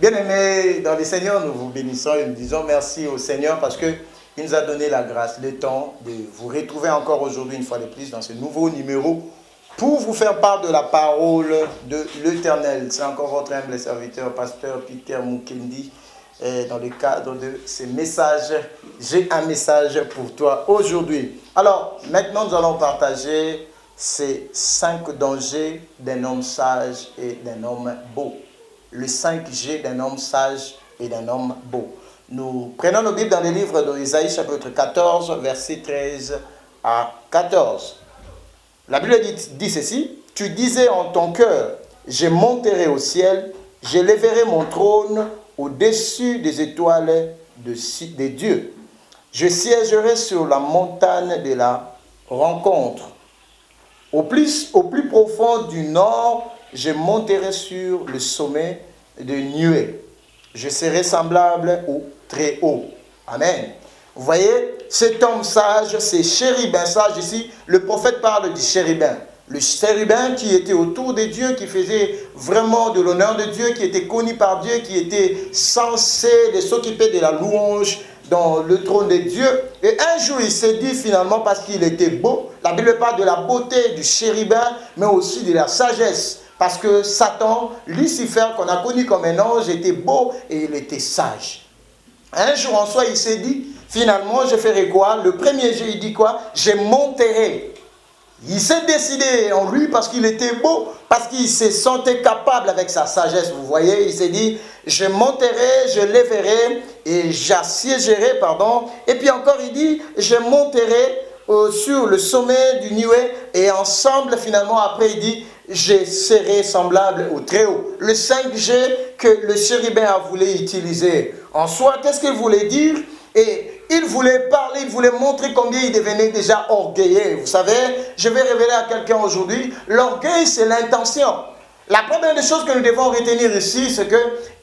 Bien-aimés dans le Seigneur, nous vous bénissons et nous disons merci au Seigneur parce qu'il nous a donné la grâce, le temps de vous retrouver encore aujourd'hui une fois de plus dans ce nouveau numéro pour vous faire part de la parole de l'Éternel. C'est encore votre humble serviteur, pasteur Peter Mukendi, dans le cadre de ces messages. J'ai un message pour toi aujourd'hui. Alors, maintenant nous allons partager ces 5 dangers d'un homme sage et d'un homme beau. Le 5G d'un homme sage et d'un homme beau. Nous prenons nos Bibles dans le livre d'Ésaïe, chapitre 14, versets 13 à 14. La Bible dit ceci: Tu disais en ton cœur, je monterai au ciel, je lèverai mon trône au-dessus des étoiles des dieux. Je siégerai sur la montagne de la rencontre. Au plus profond du nord, je monterai sur le sommet de nuées. Je serai semblable au très haut. Amen. Vous voyez, cet homme sage, c'est chérubin sage ici. Le prophète parle du chérubin. Le chérubin qui était autour de Dieu, qui faisait vraiment de l'honneur de Dieu, qui était connu par Dieu, qui était censé de s'occuper de la louange dans le trône de Dieu. Et un jour, il s'est dit finalement, parce qu'il était beau, la Bible parle de la beauté du chérubin, mais aussi de la sagesse. Parce que Satan, Lucifer, qu'on a connu comme un ange, était beau et il était sage. Un jour en soi, il s'est dit, finalement, je ferai quoi? Le premier jour, il dit quoi? Je monterai. Il s'est décidé en lui parce qu'il était beau, parce qu'il se sentait capable avec sa sagesse. Vous voyez, il s'est dit, je monterai, je lèverai et j'assiégerai, pardon. Et puis encore, il dit, je monterai sur le sommet du nuée et ensemble, finalement, après, il dit, je serai semblable au Très-Haut. Le 5G que le chérubin a voulu utiliser. En soi, qu'est-ce qu'il voulait dire? Et il voulait parler, il voulait montrer combien il devenait déjà orgueilleux. Vous savez, je vais révéler à quelqu'un aujourd'hui, l'orgueil, c'est l'intention. La première des choses que nous devons retenir ici, c'est que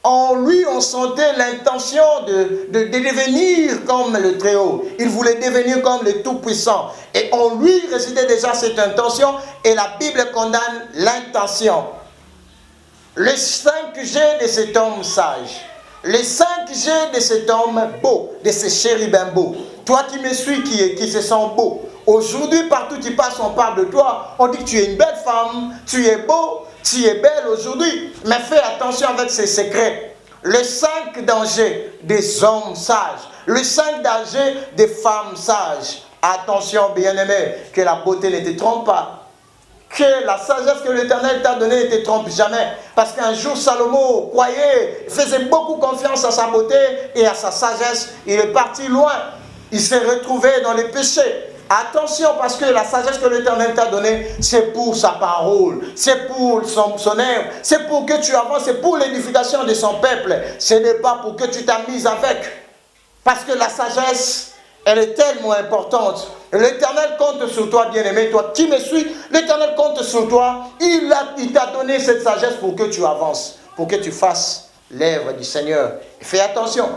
en lui, on sentait l'intention de devenir comme le Très-Haut. Il voulait devenir comme le Tout-Puissant. Et en lui résidait déjà cette intention, et la Bible condamne l'intention. Le 5G de cet homme sage, le 5G de cet homme beau, de ce chérubin beau. Toi qui me suis, qui se sent beau. Aujourd'hui, partout où tu passes, on parle de toi. On dit que tu es une belle femme, tu es beau, tu es belle aujourd'hui. Mais fais attention avec ces secrets. Le 5 dangers des hommes sages. Le 5 dangers des femmes sages. Attention, bien-aimé, que la beauté ne te trompe pas. Que la sagesse que l'Éternel t'a donnée ne te trompe jamais. Parce qu'un jour, Salomon croyait, faisait beaucoup confiance à sa beauté et à sa sagesse. Il est parti loin. Il s'est retrouvé dans les péchés. Attention, parce que la sagesse que l'Éternel t'a donnée, c'est pour sa parole. C'est pour son œuvre. C'est pour que tu avances. C'est pour l'édification de son peuple. Ce n'est pas pour que tu t'amuses avec. Parce que la sagesse, elle est tellement importante. L'Éternel compte sur toi, bien-aimé, toi qui me suis. L'Éternel compte sur toi. Il t'a donné cette sagesse pour que tu avances, pour que tu fasses l'œuvre du Seigneur. Fais attention.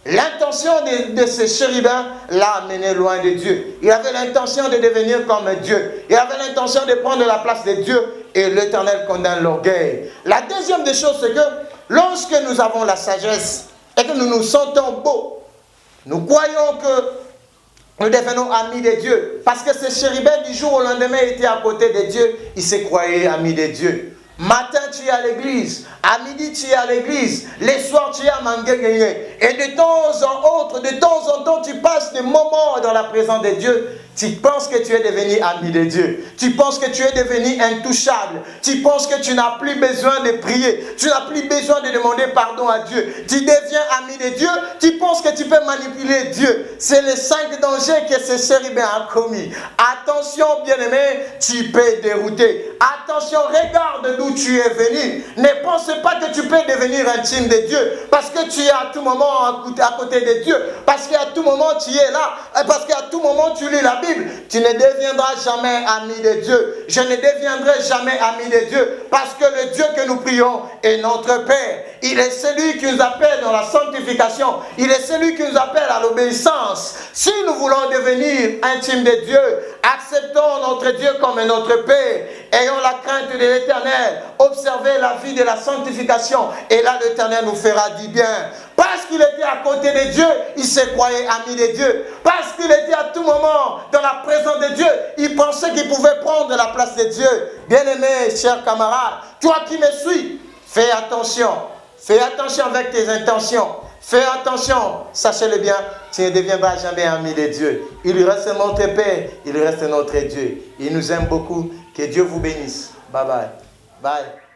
L'intention de ce chérubin l'a amené loin de Dieu. Il avait l'intention de devenir comme Dieu. Il avait l'intention de prendre la place de Dieu. Et l'Éternel condamne l'orgueil. La deuxième des choses, c'est que lorsque nous avons la sagesse et que nous nous sentons beaux, nous croyons que nous devenons amis de Dieu. Parce que ce chérubin, du jour au lendemain, était à côté de Dieu. Il se croyait ami de Dieu. Matin, tu es à l'église. À midi, tu es à l'église. Les soirs, tu es à Manguégué. Et de temps en temps, tu passes des moments dans la présence de Dieu. Tu penses que tu es devenu ami de Dieu. Tu penses que tu es devenu intouchable. Tu penses que tu n'as plus besoin de prier. Tu n'as plus besoin de demander pardon à Dieu. Tu deviens ami de Dieu. Tu penses que tu peux manipuler Dieu. C'est les 5 dangers que ce chérubin a commis. Attention, bien-aimé, tu peux dérouter. Attention, regarde d'où tu es venu. Ne pense pas que tu peux devenir intime de Dieu. Parce que tu es à tout moment à côté de Dieu. Parce qu'à tout moment tu es là. Parce qu'à tout moment tu lis la Bible. Tu ne deviendras jamais ami de Dieu. Je ne deviendrai jamais ami de Dieu. Parce que le Dieu que nous prions est notre Père. Il est celui qui nous appelle dans la sanctification. Il est celui qui nous appelle à l'obéissance. Si nous voulons devenir intimes de Dieu, Acceptons notre Dieu comme notre Père. Ayons la crainte de l'Éternel. Observez la vie de la sanctification. Et là, l'Éternel nous fera du bien. Parce qu'il était à côté de Dieu, il se croyait ami de Dieu. Parce qu'il était à tout moment dans la présence de Dieu, il pensait qu'il pouvait prendre la place de Dieu. Bien-aimé, cher camarade, toi qui me suis, fais attention. Fais attention avec tes intentions. Fais attention, sachez-le bien, tu ne deviendras jamais ami de Dieu. Il reste notre Père, il reste notre Dieu. Il nous aime beaucoup. Que Dieu vous bénisse. Bye bye. Bye.